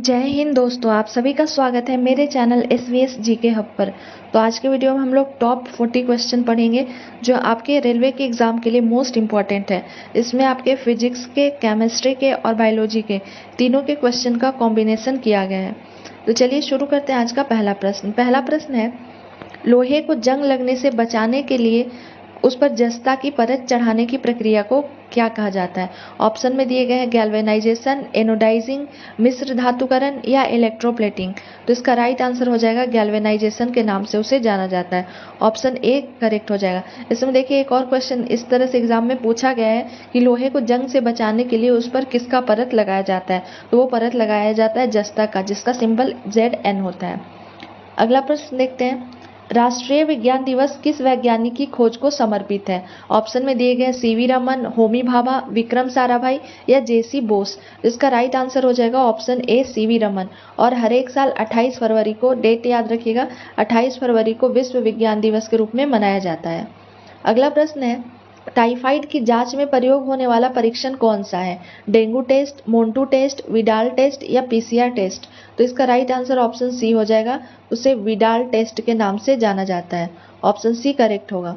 जय हिंद दोस्तों, आप सभी का स्वागत है मेरे चैनल SVS जीके हब पर। तो आज के वीडियो में हम लोग टॉप 40 क्वेश्चन पढ़ेंगे जो आपके रेलवे के एग्जाम के लिए मोस्ट इम्पॉर्टेंट है। इसमें आपके फिजिक्स के, केमिस्ट्री के और बायोलॉजी के तीनों के क्वेश्चन का कॉम्बिनेशन किया गया है। तो चलिए शुरू करते हैं आज का पहला प्रश्न। पहला प्रश्न है, लोहे को जंग लगने से बचाने के लिए उस पर जस्ता की परत चढ़ाने की प्रक्रिया को क्या कहा जाता है? ऑप्शन में दिए गए हैं गैल्वेनाइजेशन, एनोडाइजिंग, मिश्र धातुकरण या इलेक्ट्रोप्लेटिंग। तो इसका राइट आंसर हो जाएगा गैल्वेनाइजेशन के नाम से उसे जाना जाता है। ऑप्शन ए करेक्ट हो जाएगा। इसमें देखिए एक और क्वेश्चन इस तरह से एग्जाम में पूछा गया है कि लोहे को जंग से बचाने के लिए उस पर किसका परत लगाया जाता है? तो वो परत लगाया जाता है जस्ता का, जिसका सिंबल ZN होता है। अगला प्रश्न देखते हैं, राष्ट्रीय विज्ञान दिवस किस वैज्ञानिक की खोज को समर्पित है? ऑप्शन में दिए गए CV रमन, होमी भाभा, विक्रम साराभाई या JC बोस। इसका राइट आंसर हो जाएगा ऑप्शन ए CV रमन। और हर एक साल 28 फरवरी को, डेट याद रखिएगा, 28 फरवरी को विश्व विज्ञान दिवस के रूप में मनाया जाता है। अगला प्रश्न है, टाइफाइड की जांच में प्रयोग होने वाला परीक्षण कौन सा है? Dengue test, Mantoux test, Widal test या PCR टेस्ट। तो इसका राइट आंसर ऑप्शन सी हो जाएगा, उसे विडाल टेस्ट के नाम से जाना जाता है। ऑप्शन सी करेक्ट होगा।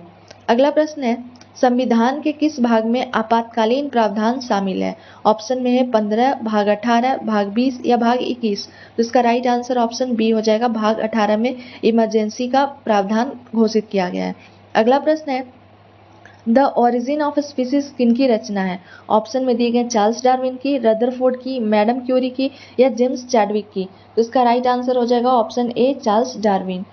अगला प्रश्न है, संविधान के किस भाग में आपातकालीन प्रावधान शामिल है? ऑप्शन में है 15, भाग 18, भाग 20 या भाग 21। तो इसका राइट आंसर ऑप्शन बी हो जाएगा, भाग 18 में इमरजेंसी का प्रावधान घोषित किया गया है। अगला प्रश्न है, द ओरिजिन ऑफ स्पीसीज किनकी रचना है? ऑप्शन में दिए गए चार्ल्स डार्विन की, रदरफोर्ड की, मैडम क्यूरी की या जेम्स चैडविक की। तो इसका राइट आंसर हो जाएगा ऑप्शन ए चार्ल्स डार्विन।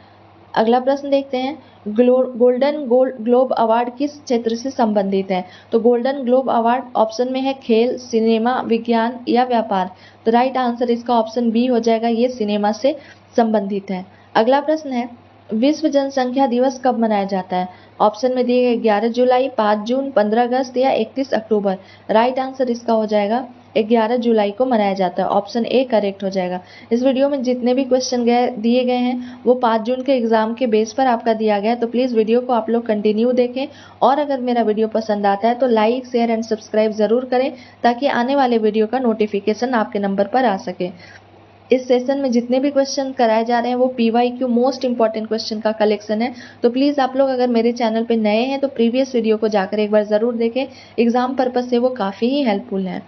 अगला प्रश्न देखते हैं, गोल्डन ग्लोब अवार्ड किस क्षेत्र से संबंधित है? तो गोल्डन ग्लोब अवार्ड ऑप्शन में है खेल, सिनेमा, विज्ञान या व्यापार। तो राइट आंसर इसका ऑप्शन बी हो जाएगा, ये सिनेमा से संबंधित है। अगला प्रश्न है, विश्व जनसंख्या दिवस कब मनाया जाता है? ऑप्शन में दिए गए 11 जुलाई, 5 जून, 15 अगस्त या 31 अक्टूबर। राइट आंसर इसका हो जाएगा 11 जुलाई को मनाया जाता है। ऑप्शन ए करेक्ट हो जाएगा। इस वीडियो में जितने भी क्वेश्चन दिए गए हैं वो 5 जून के एग्जाम के बेस पर आपका दिया गया है। तो प्लीज़ वीडियो को आप लोग कंटिन्यू देखें और अगर मेरा वीडियो पसंद आता है तो लाइक, शेयर एंड सब्सक्राइब ज़रूर करें ताकि आने वाले वीडियो का नोटिफिकेशन आपके नंबर पर आ सके। इस सेशन में जितने भी क्वेश्चन कराए जा रहे हैं वो PYQ मोस्ट इंपॉर्टेंट क्वेश्चन का कलेक्शन है। तो प्लीज़ आप लोग अगर मेरे चैनल पे नए हैं तो प्रीवियस वीडियो को जाकर एक बार ज़रूर देखें, एग्जाम पर्पज से वो काफ़ी ही हेल्पफुल है।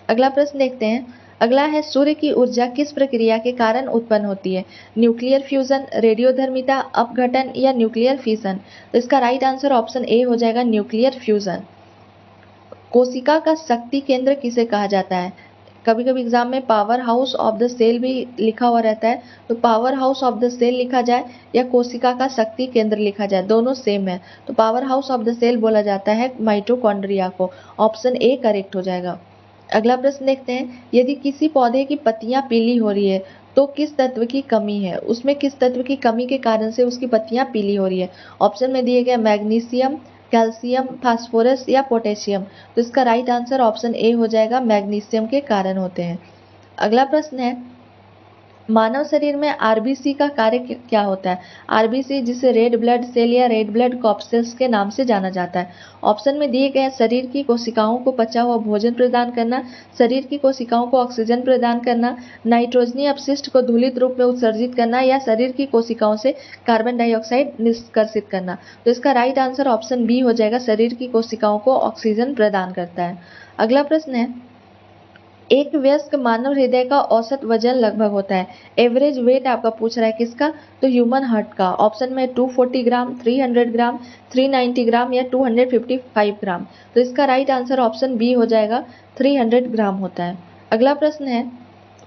अगला प्रश्न देखते हैं। अगला है, सूर्य की ऊर्जा किस प्रक्रिया के कारण उत्पन्न होती है? न्यूक्लियर फ्यूजन, रेडियोधर्मिता, अपघटन या न्यूक्लियर फिशन। तो इसका राइट आंसर ऑप्शन ए हो जाएगा, न्यूक्लियर फ्यूजन। कोशिका का शक्ति केंद्र किसे कहा जाता है? कभी कभी एग्जाम में powerhouse of the cell भी लिखा हुआ रहता है। तो powerhouse of the cell लिखा जाए या कोशिका का शक्ति केंद्र लिखा जाए, दोनों सेम है। तो powerhouse of the cell बोला जाता है माइटोकॉन्ड्रिया को। ऑप्शन ए करेक्ट हो जाएगा। अगला प्रश्न देखते हैं, यदि किसी पौधे की पत्तियां पीली हो रही है तो किस तत्व की कमी है? उसमें किस तत्व की कमी के कारण से उसकी पत्तियां पीली हो रही है? ऑप्शन में दिए गए मैग्नीशियम, कैल्शियम, फास्फोरस या पोटेशियम। तो इसका राइट आंसर ऑप्शन ए हो जाएगा, मैग्नीशियम के कारण होते हैं। अगला प्रश्न है, मानव शरीर में RBC का कार्य क्या होता है? RBC जिसे रेड ब्लड सेल या रेड ब्लड कॉर्पसेल्स के नाम से जाना जाता है। ऑप्शन में दिए गए शरीर की कोशिकाओं को पचा हुआ भोजन प्रदान करना, शरीर की कोशिकाओं को ऑक्सीजन प्रदान करना, नाइट्रोजनी अपशिष्ट को धूलित रूप में उत्सर्जित करना या शरीर की कोशिकाओं से कार्बन डाइऑक्साइड निष्कर्षित करना। तो इसका राइट आंसर ऑप्शन बी हो जाएगा, शरीर की कोशिकाओं को ऑक्सीजन प्रदान करता है। अगला प्रश्न है, एक वयस्क मानव हृदय का औसत वजन लगभग होता है? एवरेज वेट आपका पूछ रहा है किसका? तो ह्यूमन हार्ट का। ऑप्शन में 240 ग्राम, 300 ग्राम, 390 ग्राम या 255 ग्राम। तो इसका राइट आंसर ऑप्शन बी हो जाएगा, 300 ग्राम होता है। अगला प्रश्न है,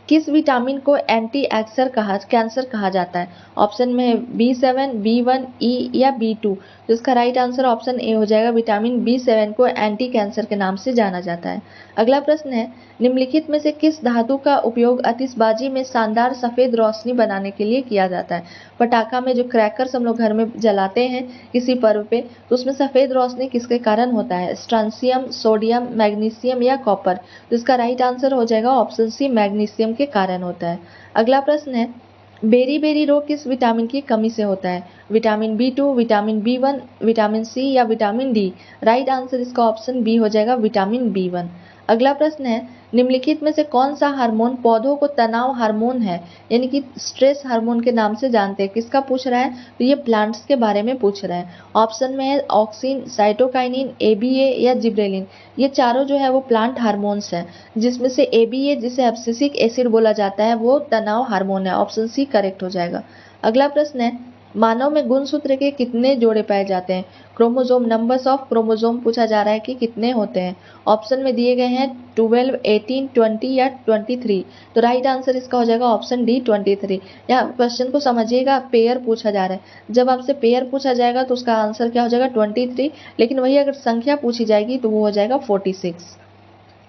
किस विटामिन को एंटी कैंसर कहा जाता है? ऑप्शन में B7, B1, E या B2। तो इसका राइट आंसर ऑप्शन ए हो जाएगा, विटामिन B7 को एंटी कैंसर के नाम से जाना जाता है। अगला प्रश्न है, निम्नलिखित में से किस धातु का उपयोग आतिशबाजी में शानदार सफेद रोशनी बनाने के लिए किया जाता है? पटाखा में जो क्रैकर्स हम लोग घर में जलाते हैं किसी पर्व पे, तो उसमें सफेद रोशनी किसके कारण होता है? स्ट्रांसियम, सोडियम, मैग्नीशियम या कॉपर। तो इसका राइट आंसर हो जाएगा ऑप्शन सी, मैग्नीशियम के कारण होता है। अगला प्रश्न है, बेरी रोग किस विटामिन की कमी से होता है? Vitamin B2, vitamin B1, vitamin C या विटामिन D। राइट आंसर इसका ऑप्शन बी हो जाएगा, विटामिन B1। अगला प्रश्न है, निम्नलिखित में से कौन सा हार्मोन पौधों को तनाव हार्मोन है, यानी कि स्ट्रेस हार्मोन के नाम से जानते हैं। किसका पूछ रहा है, तो ये प्लांट्स के बारे में पूछ रहा है। ऑप्शन में है ऑक्सिन, साइटोकाइनिन, एबीए या जिब्रेलिन। ये चारों जो है वो प्लांट हार्मोन्स हैं, जिसमें से एबीए जिसे एब्सिसिक एसिड बोला जाता है वो तनाव हार्मोन है। ऑप्शन सी करेक्ट हो जाएगा। अगला प्रश्न है, मानव में गुणसूत्र के कितने जोड़े पाए जाते हैं। क्रोमोसोम, नंबर्स ऑफ क्रोमोसोम पूछा जा रहा है कि कितने होते हैं। ऑप्शन में दिए गए हैं 12, 18, 20 या 23। तो राइट आंसर इसका हो जाएगा ऑप्शन डी 23। यहाँ क्वेश्चन को समझिएगा, पेयर पूछा जा रहा है। जब आपसे पेयर पूछा जाएगा तो उसका आंसर क्या हो जाएगा 23, लेकिन वही अगर संख्या पूछी जाएगी तो वो हो जाएगा 46।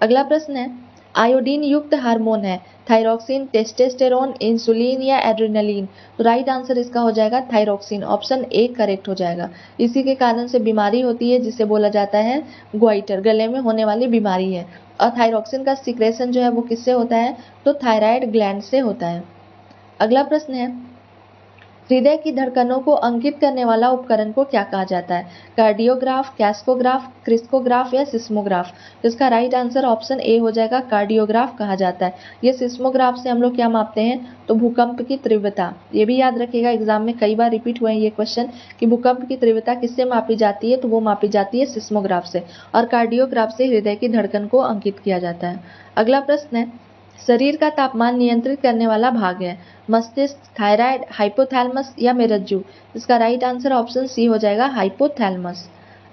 अगला प्रश्न है, आयोडीन युक्त हार्मोन है थायरोक्सिन, टेस्टोस्टेरोन, इंसुलिन या एड्रेनलिन। तो राइट आंसर इसका हो जाएगा थायरोक्सिन। ऑप्शन ए करेक्ट हो जाएगा। इसी के कारण से बीमारी होती है जिसे बोला जाता है ग्वाइटर, गले में होने वाली बीमारी है। और थायरोक्सिन का सिक्रेशन जो है वो किससे होता है, तो थायराइड ग्लैंड से होता है। अगला प्रश्न है, हृदय की धड़कनों को अंकित करने वाला उपकरण को क्या कहा जाता है। कार्डियोग्राफ, कैस्कोग्राफ, क्रिस्कोग्राफ या सिस्मोग्राफ। तो इसका राइट आंसर ऑप्शन ए हो जाएगा, कार्डियोग्राफ कहा जाता है। ये सिस्मोग्राफ से हम लोग क्या मापते हैं, तो भूकंप की तीव्रता। ये भी याद रखिएगा, एग्जाम में कई बार रिपीट हुए हैं ये क्वेश्चन कि भूकंप की तीव्रता किससे मापी जाती है, तो वो मापी जाती है सिस्मोग्राफ से। और कार्डियोग्राफ से हृदय की धड़कन को अंकित किया जाता है। अगला प्रश्न है, शरीर का तापमान नियंत्रित करने वाला भाग है मस्तिष्क, थायराइड, हाइपोथैलेमस या मेरुज्जू। इसका राइट आंसर ऑप्शन सी हो जाएगा, हाइपोथैलेमस।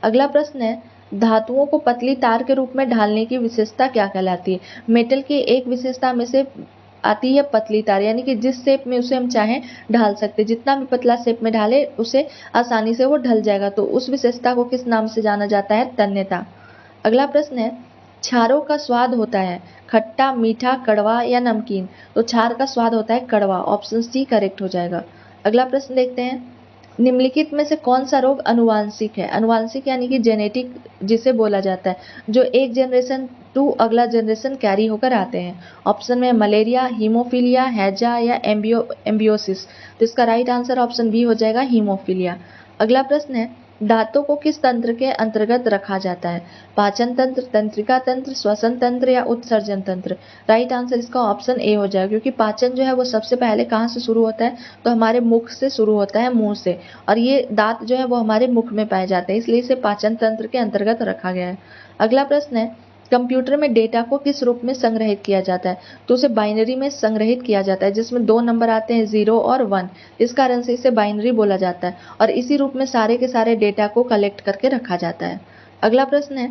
अगला प्रश्न है, धातुओं को पतली तार के रूप में ढालने की विशेषता क्या कहलाती है। मेटल की एक विशेषता में से आती है पतली तार, यानी कि जिस शेप में उसे हम चाहें ढाल सकते, जितना भी पतला शेप में ढाले उसे आसानी से वो ढल जाएगा। तो उस विशेषता को किस नाम से जाना जाता है, तन्यता। अगला प्रश्न है, क्षारों का स्वाद होता है खट्टा, मीठा, कड़वा या नमकीन। तो क्षार का स्वाद होता है कड़वा। ऑप्शन सी करेक्ट हो जाएगा। अगला प्रश्न देखते हैं, निम्नलिखित में से कौन सा रोग अनुवांशिक है। अनुवांशिक यानी कि जेनेटिक जिसे बोला जाता है, जो एक जनरेशन टू अगला जनरेशन कैरी होकर आते हैं। ऑप्शन में मलेरिया, हीमोफीलिया, हैजा या एम्बियोसिस। तो इसका राइट आंसर ऑप्शन बी हो जाएगा, हीमोफीलिया। अगला प्रश्न है, दांतों को किस तंत्र के अंतर्गत रखा जाता है। पाचन तंत्र, तंत्रिका तंत्र, श्वसन तंत्र या उत्सर्जन तंत्र। राइट आंसर इसका ऑप्शन ए हो जाएगा, क्योंकि पाचन जो है वो सबसे पहले कहाँ से शुरू होता है, तो हमारे मुख से शुरू होता है, मुंह से। और ये दांत जो है वो हमारे मुख में पाए जाते हैं, इसलिए इसे पाचन तंत्र के अंतर्गत रखा गया है। अगला प्रश्न है, कंप्यूटर में डेटा को किस रूप में संग्रहित किया जाता है। तो उसे बाइनरी में संग्रहित किया जाता है, जिसमें 2 नंबर आते हैं 0 और 1। इस कारण से इसे बाइनरी बोला जाता है और इसी रूप में सारे के सारे डेटा को कलेक्ट करके रखा जाता है। अगला प्रश्न है,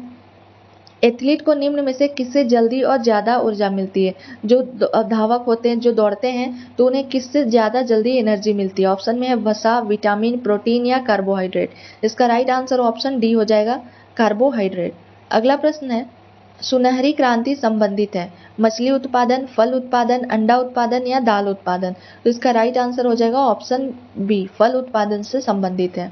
एथलीट को निम्न में से किससे जल्दी और ज़्यादा ऊर्जा मिलती है। जो धावक होते हैं, जो दौड़ते हैं, तो उन्हें किससे ज़्यादा जल्दी एनर्जी मिलती है। ऑप्शन में है वसा, विटामिन, प्रोटीन या कार्बोहाइड्रेट। इसका राइट आंसर ऑप्शन डी हो जाएगा, कार्बोहाइड्रेट। अगला प्रश्न है, सुनहरी क्रांति संबंधित है मछली उत्पादन, फल उत्पादन, अंडा उत्पादन या दाल उत्पादन। तो इसका राइट आंसर हो जाएगा ऑप्शन बी, फल उत्पादन से संबंधित है।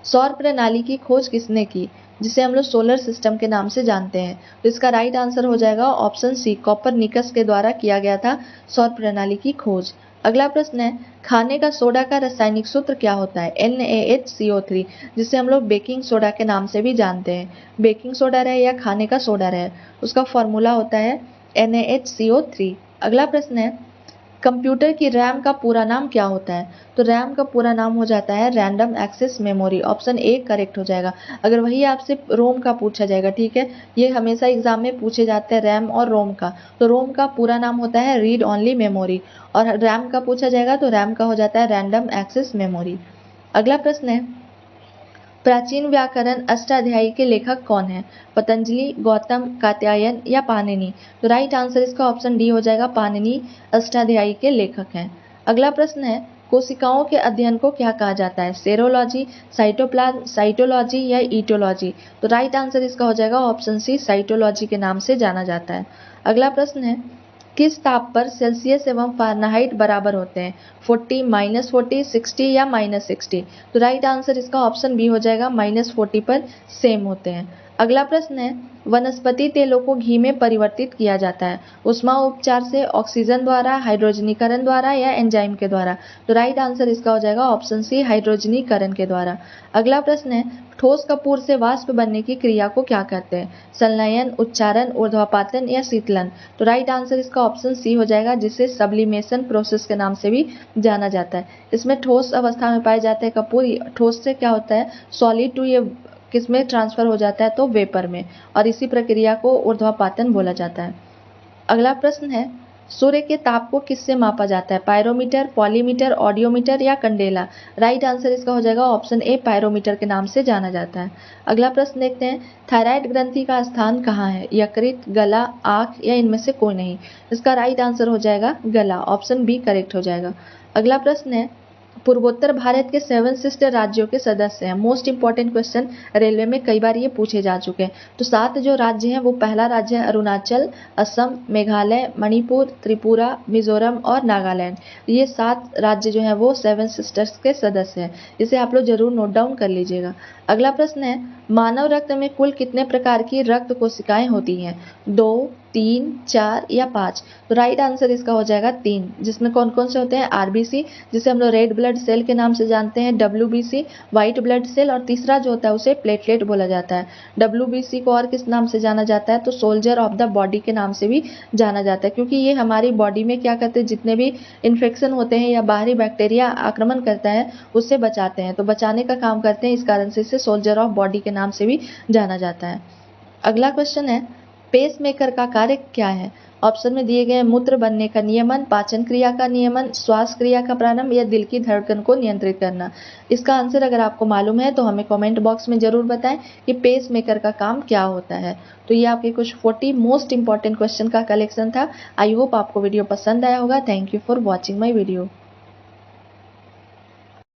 सौर प्रणाली की खोज किसने की, जिसे हम लोग सोलर सिस्टम के नाम से जानते हैं। तो इसका राइट आंसर हो जाएगा ऑप्शन सी, कोपरनिकस के द्वारा किया गया था सौर प्रणाली की खोज। अगला प्रश्न है, खाने का सोडा का रासायनिक सूत्र क्या होता है। NaHCO3, जिसे हम लोग बेकिंग सोडा के नाम से भी जानते हैं। बेकिंग सोडा रहे या खाने का सोडा रहे, उसका फॉर्मूला होता है NaHCO3। अगला प्रश्न है, कंप्यूटर की रैम का पूरा नाम क्या होता है। तो रैम का पूरा नाम हो जाता है random access memory. Option A correct हो जाएगा। अगर वही आपसे रोम का पूछा जाएगा, ठीक है, ये हमेशा एग्जाम में पूछे जाते हैं रैम और रोम का। तो रोम का पूरा नाम होता है रीड ओनली मेमोरी, और रैम का पूछा जाएगा तो रैम का हो जाता है रैंडम एक्सेस मेमोरी। अगला प्रश्न है, प्राचीन व्याकरण अष्टाध्यायी के लेखक कौन है। पतंजलि, गौतम, कात्यायन या पाणिनि। तो राइट आंसर इसका ऑप्शन डी हो जाएगा, पाणिनि अष्टाध्यायी के लेखक हैं। अगला प्रश्न है, कोशिकाओं के अध्ययन को क्या कहा जाता है। सेरोलॉजी, साइटोप्लाज्म, साइटोलॉजी या ईटोलॉजी। तो राइट आंसर इसका हो जाएगा ऑप्शन सी, साइटोलॉजी के नाम से जाना जाता है। अगला प्रश्न है, किस ताप पर सेल्सियस एवं फ़ारेनहाइट बराबर होते हैं। 40, -40, 60 या -60। तो राइट आंसर इसका ऑप्शन बी हो जाएगा, -40 पर सेम होते हैं। अगला प्रश्न है, वनस्पति तेलों को घी में परिवर्तित किया जाता है उष्मा उपचार से, ऑक्सीजन द्वारा, हाइड्रोजनीकरण द्वारा या एंजाइम के द्वारा। तो राइट आंसर इसका हो जाएगा ऑप्शन सी, हाइड्रोजनीकरण के द्वारा। अगला प्रश्न है, ठोस कपूर से वाष्प बनने की क्रिया को क्या कहते हैं? संलयन, उच्चारण, ऊर्ध्वपातन या शीतलन। तो राइट आंसर इसका ऑप्शन सी हो जाएगा, जिसे सब्लिमेशन प्रोसेस के नाम से भी जाना जाता है। इसमें ठोस अवस्था में पाए जाते हैं कपूर। ठोस से क्या होता है, सॉलिड टू ये किस में ट्रांसफर हो जाता है, तो वेपर में, और इसी प्रक्रिया को ऊर्ध्वपातन बोला जाता है। अगला प्रश्न है, सूर्य के ताप को किससे मापा जाता है? पायरोमीटर, पॉलीमीटर, ऑडियोमीटर या कंडेला। राइट आंसर इसका हो जाएगा ऑप्शन ए, पायरोमीटर के नाम से जाना जाता है। अगला प्रश्न देखते हैं, थायराइड ग्रंथि का स्थान कहाँ है? यकृत, गला, आंख या इनमें से कोई नहीं। इसका राइट आंसर हो जाएगा गला, ऑप्शन बी करेक्ट हो जाएगा। अगला प्रश्न है, पूर्वोत्तर भारत के 7 सिस्टर राज्यों के सदस्य हैं। मोस्ट इंपॉर्टेंट क्वेश्चन, रेलवे में कई बार ये पूछे जा चुके हैं। तो 7 जो राज्य हैं, वो पहला राज्य है अरुणाचल, असम, मेघालय, मणिपुर, त्रिपुरा, मिजोरम और नागालैंड। ये 7 राज्य जो हैं वो 7 सिस्टर्स के सदस्य हैं। इसे आप लोग जरूर नोट डाउन कर लीजिएगा। अगला प्रश्न है, मानव रक्त में कुल कितने प्रकार की रक्त कोशिकाएं होती हैं? 2, 3, 4 या 5। तो राइट आंसर इसका हो जाएगा 3, जिसमें कौन कौन से होते हैं? आरबीसी, जिसे हम लोग रेड ब्लड सेल के नाम से जानते हैं, डब्ल्यूबीसी व्हाइट ब्लड सेल, और तीसरा जो होता है उसे प्लेटलेट बोला जाता है। डब्ल्यूबीसी को और किस नाम से जाना जाता है? तो सोल्जर ऑफ द बॉडी के नाम से भी जाना जाता है, क्योंकि ये हमारी बॉडी में क्या करते हैं, जितने भी इन्फेक्शन होते हैं या बाहरी बैक्टीरिया आक्रमण करता है उससे बचाते हैं। तो बचाने का काम करते हैं, इस कारण से इसे सोल्जर ऑफ बॉडी के नाम से भी जाना जाता है। अगला क्वेश्चन है, पेसमेकर का कार्य क्या है? ऑप्शन में दिए गए मूत्र बनने का नियमन, पाचन क्रिया का नियमन, श्वास क्रिया का प्रारंभ या दिल की धड़कन को नियंत्रित करना। इसका आंसर अगर आपको मालूम है तो हमें कमेंट बॉक्स में जरूर बताएं कि पेसमेकर का काम क्या होता है। तो ये आपके कुछ 40 मोस्ट इंपॉर्टेंट क्वेश्चन का कलेक्शन था। आई होप आपको वीडियो पसंद आया होगा। Thank you for watching my video.